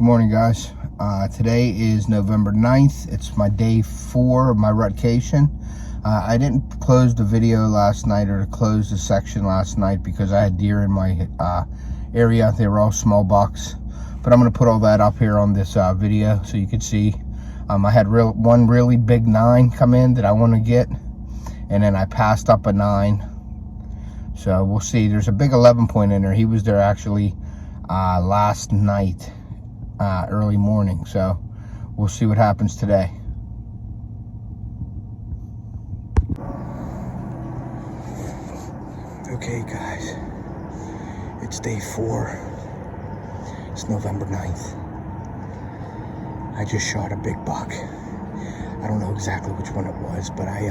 Good morning, guys. Today is November 9th. It's my day 4 of my Rutcation. I didn't close the video last night or close the section last night because I had deer in my area. They were all small bucks. But I'm going to put all that up here on this video so you can see. I had one really big 9 come in that I want to get. And then I passed up a 9. So we'll see. There's a big 11 point in there. He was there actually last night. Early morning, so we'll see what happens today. Okay, guys, it's day 4. It's November 9th. I just shot a big buck. I don't know exactly which one it was, but I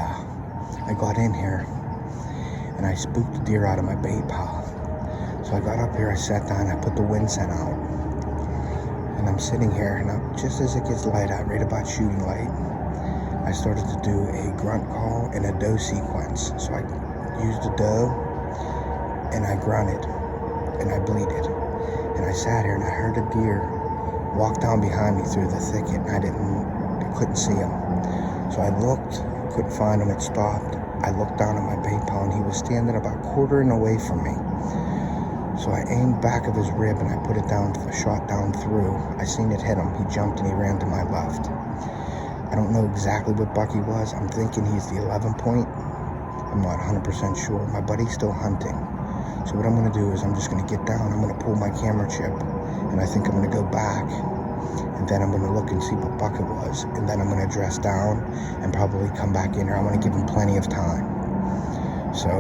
got in here and I spooked the deer out of my bait pile. So I got up here, I sat down, I put the wind scent out. And I'm sitting here, and just as it gets light out, right about shooting light, I started to do a grunt call and a doe sequence. So I used a doe, and I grunted, and I bleated. And I sat here, and I heard a deer walk down behind me through the thicket, and I couldn't see him. So I looked, couldn't find him, it stopped. I looked down at my bait pile, and he was standing about quartering away from me. So I aimed back of his rib and I put it down, shot down through. I seen it hit him. He jumped and he ran to my left. I don't know exactly what buck he was. I'm thinking he's the 11 point. I'm not 100% sure. My buddy's still hunting. So what I'm going to do is I'm just going to get down. I'm going to pull my camera chip and I think I'm going to go back. And then I'm going to look and see what buck it was. And then I'm going to dress down and probably come back in here. I want to give him plenty of time. So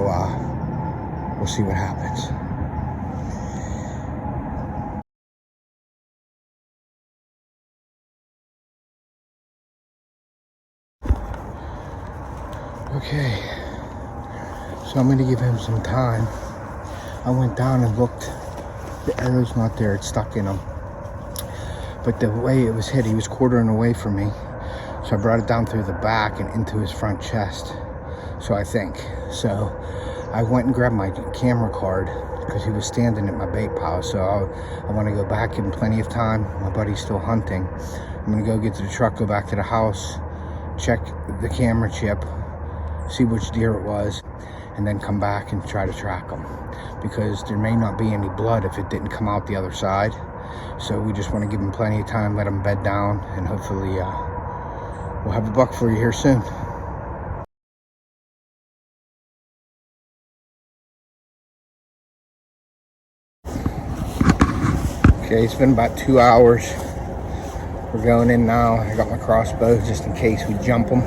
we'll see what happens. Okay, so I'm going to give him some time. I went down and looked. The arrow's not there. It's stuck in him. But the way it was hit, he was quartering away from me. So I brought it down through the back and into his front chest. So I think. So I went and grabbed my camera card because he was standing at my bait pile. So I want to go back, give him plenty of time. My buddy's still hunting. I'm going to go get to the truck, go back to the house, check the camera chip, see which deer it was, and then come back and try to track them, because there may not be any blood if it didn't come out the other side. So we just want to give him plenty of time, let him bed down, and hopefully we'll have a buck for you here soon. Okay, it's been about 2 hours. We're going in now. I got my crossbow just in case we jump them.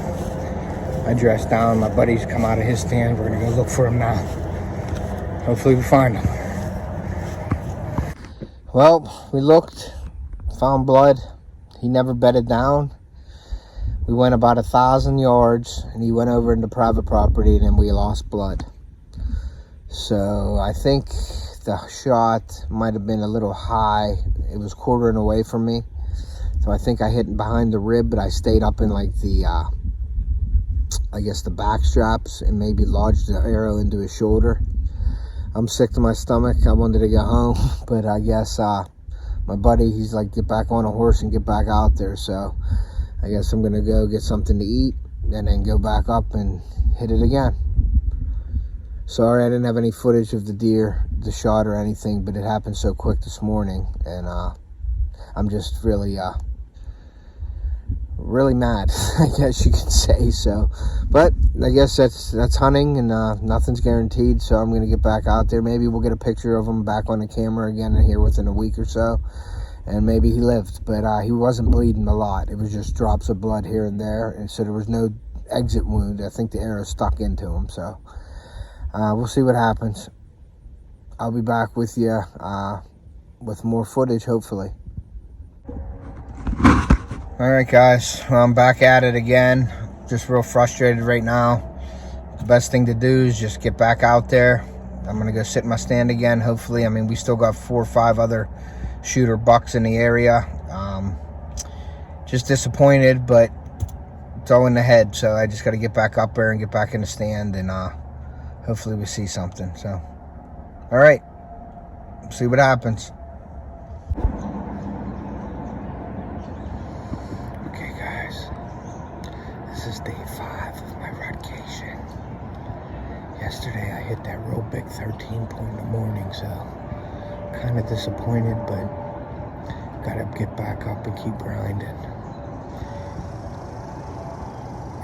I dressed down. My buddy's come out of his stand. We're gonna go look for him now. Hopefully we find him. Well, we looked, found blood. He never bedded down. We went about 1,000 yards and he went over into private property and then we lost blood. So I think the shot might have been a little high. It was quartering away from me. So I think I hit him behind the rib, but I stayed up in like the I guess the back straps and maybe lodged the arrow into his shoulder. I'm sick to my stomach. I wanted to get home, but I guess my buddy, he's like, get back on a horse and get back out there. So I guess I'm gonna go get something to eat and then go back up and hit it again. Sorry I didn't have any footage of the deer, the shot or anything, but it happened so quick this morning, and I'm just really mad, I guess you could say. So, but I guess that's hunting, and nothing's guaranteed. So I'm gonna get back out there. Maybe we'll get a picture of him back on the camera again here within a week or so, and maybe he lived, but he wasn't bleeding a lot. It was just drops of blood here and there, and so there was no exit wound. I think the arrow stuck into him. So we'll see what happens. I'll be back with you with more footage, hopefully. All right, guys, I'm back at it again. Just real frustrated right now. The best thing to do is just get back out there. I'm gonna go sit in my stand again, hopefully. I mean, we still got 4 or 5 other shooter bucks in the area. Just disappointed, but it's all in the head. So I just got to get back up there and get back in the stand, and hopefully we see something. So, all right, see what happens. yesterday I hit that real big 13 point in the morning, so kind of disappointed, but gotta get back up and keep grinding.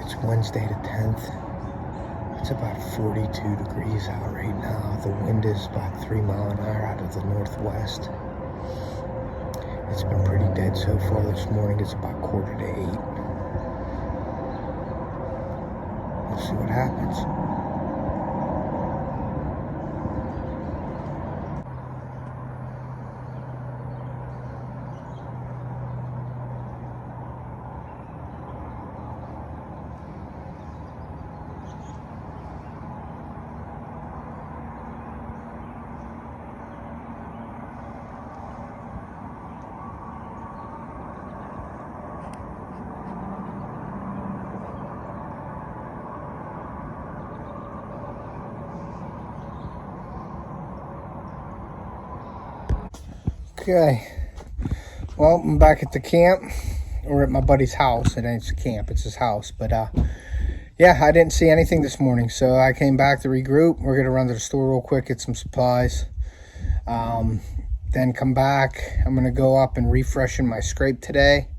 It's Wednesday the 10th. It's about 42 degrees out right now. The wind is about 3 miles an hour out of the northwest. It's been pretty dead so far this morning. It's about 7:45. We'll see what happens. Okay, well, I'm back at the camp, or at my buddy's house. It ain't a camp, it's his house. But yeah, I didn't see anything this morning, so I came back to regroup. We're gonna run to the store real quick, get some supplies, then come back. I'm gonna go up and refreshen my scrape today.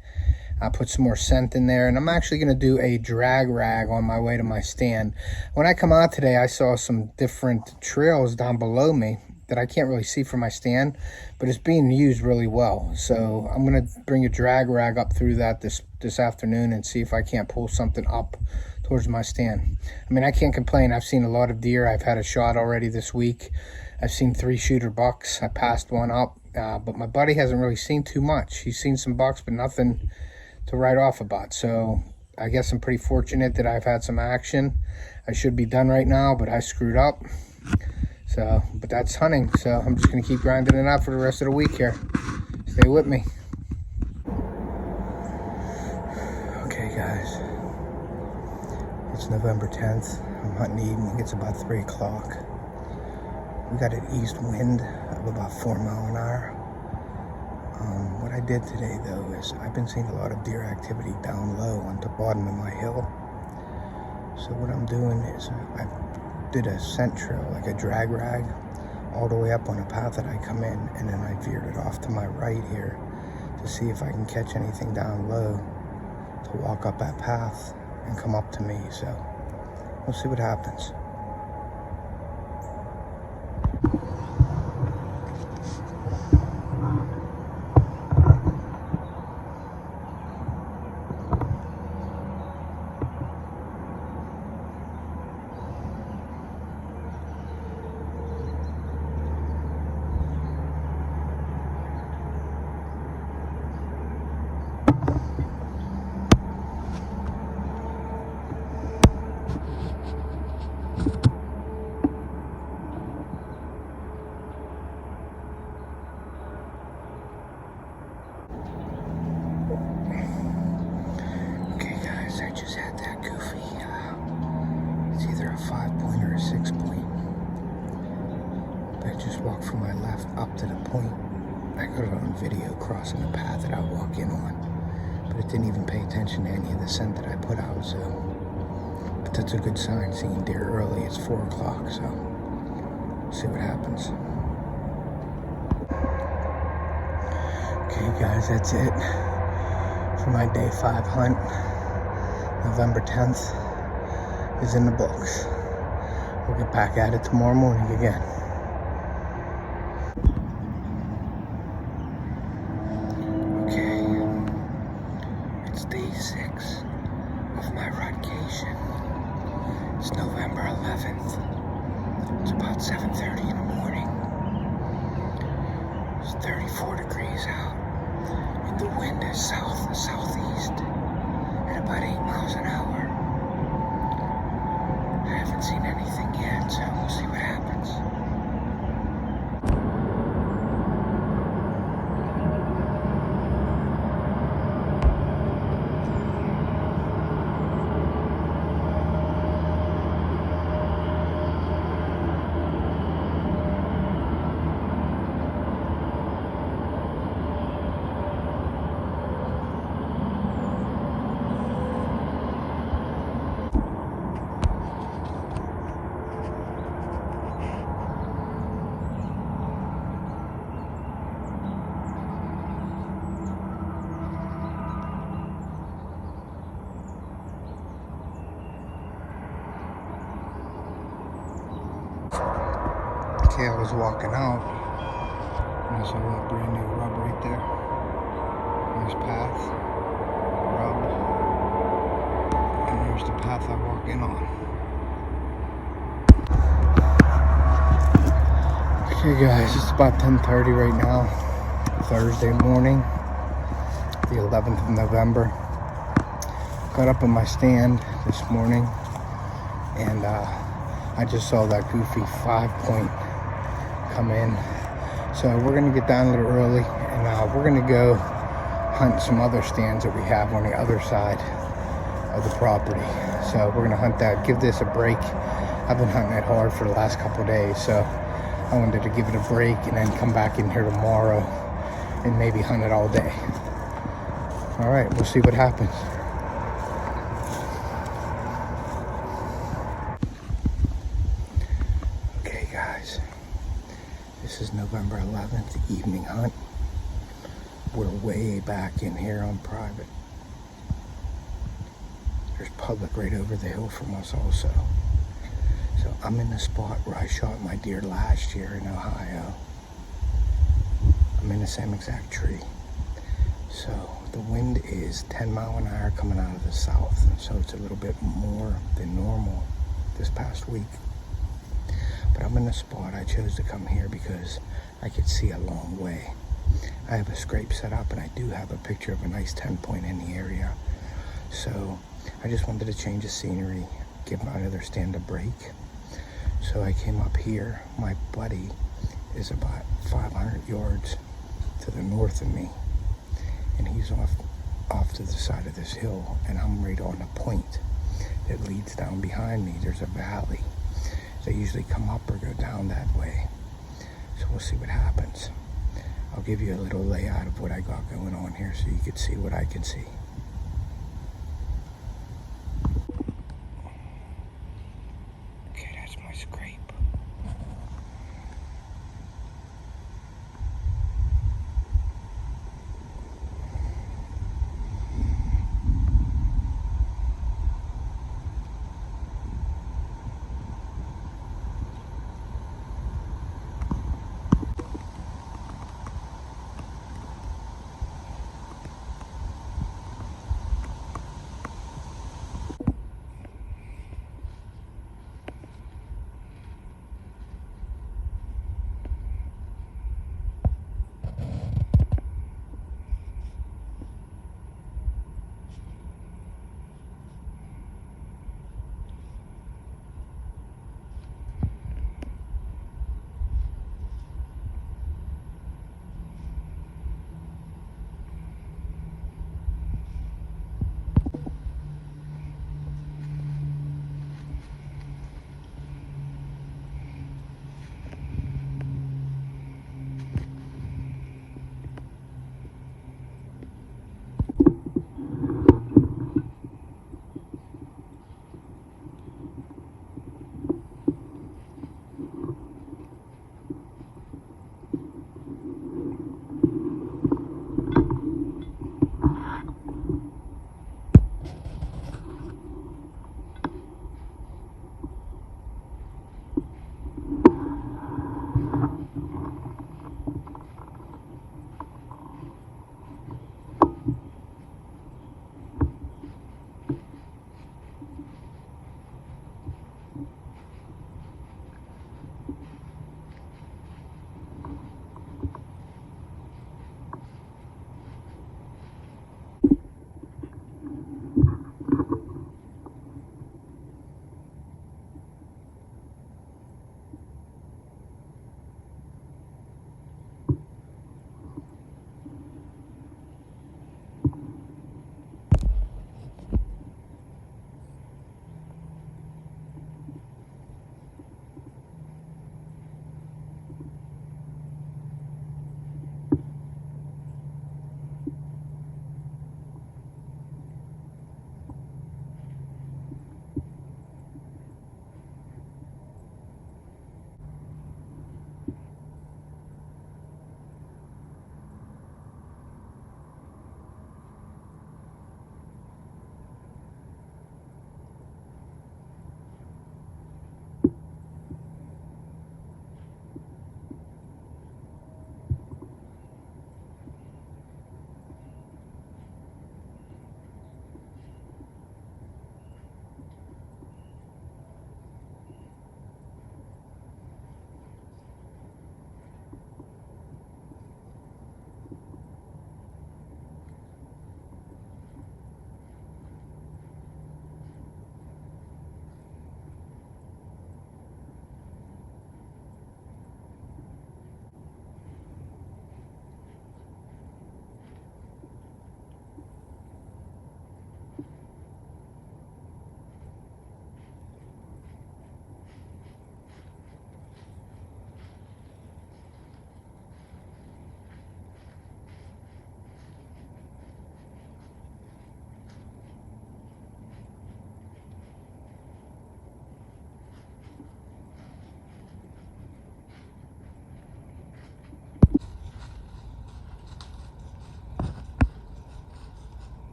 I put some more scent in there, and I'm actually gonna do a drag rag on my way to my stand. When I come out today, I saw some different trails down below me that I can't really see from my stand, but it's being used really well. So I'm gonna bring a drag rag up through that this afternoon and see if I can't pull something up towards my stand. I mean, I can't complain. I've seen a lot of deer. I've had a shot already this week. I've seen 3 shooter bucks. I passed one up, but my buddy hasn't really seen too much. He's seen some bucks, but nothing to write off about. So I guess I'm pretty fortunate that I've had some action. I should be done right now, but I screwed up. So, but that's hunting. So I'm just gonna keep grinding it out for the rest of the week here. Stay with me. Okay, guys. It's November 10th. I'm hunting the evening. It's about 3 o'clock. We got an east wind of about 4 miles an hour. What I did today, though, is I've been seeing a lot of deer activity down low on the bottom of my hill. So what I'm doing is I did a scent trail, like a drag rag, all the way up on a path that I come in, and then I veered it off to my right here to see if I can catch anything down low to walk up that path and come up to me. So we'll see what happens. I just had that goofy, it's either a 5-point or a 6-point. I just walked from my left up to the point. I got it on video crossing the path that I walk in on, but it didn't even pay attention to any of the scent that I put out. So, but that's a good sign, seeing deer early. It's 4 o'clock, so we'll see what happens. Okay, guys, that's it for my day 5 hunt. November 10th is in the books. We'll get back at it tomorrow morning again. Okay, it's day 6 of my Rutcation. It's November 11th. It's about 7:30 in the morning. It's 34 degrees out, and the wind is southeast. At about 8 miles an hour. I haven't seen anything yet, so we'll see what happens. Okay, I was walking out, and I saw that brand new rub right there. Nice path, rub, and there's the path I walk in on. Okay guys, it's about 10:30 right now, Thursday morning, the 11th of November. Got up on my stand this morning, and I just saw that goofy 5-point come in. So we're gonna get down a little early, and we're gonna go hunt some other stands that we have on the other side of the property. So we're gonna hunt that, give this a break. I've been hunting it hard for the last couple of days, so I wanted to give it a break and then come back in here tomorrow and maybe hunt it all day. All right, we'll see what happens. Okay guys, this is November 11th, evening hunt. We're way back in here on private. There's public right over the hill from us also. So I'm in the spot where I shot my deer last year in Ohio. I'm in the same exact tree. So the wind is 10 mile an hour coming out of the south, and so it's a little bit more than normal this past week. But I'm in the spot. I chose to come here because I could see a long way. I have a scrape set up, and I do have a picture of a nice 10-point in the area. So I just wanted to change the scenery, give my other stand a break. So I came up here. My buddy is about 500 yards to the north of me, and he's off to the side of this hill, and I'm right on a point that leads down behind me. There's a valley. They usually come up or go down that way. So we'll see what happens. I'll give you a little layout of what I got going on here so you can see what I can see. Okay, that's my scrape.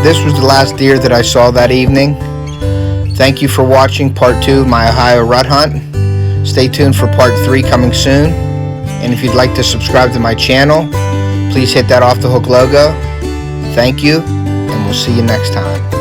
this was the last deer that I saw that evening. Thank you for watching part 2 of my Ohio Rut hunt. Stay tuned for part 3 coming soon. And if you'd like to subscribe to my channel, please hit that Off the Hook logo. Thank you, and we'll see you next time.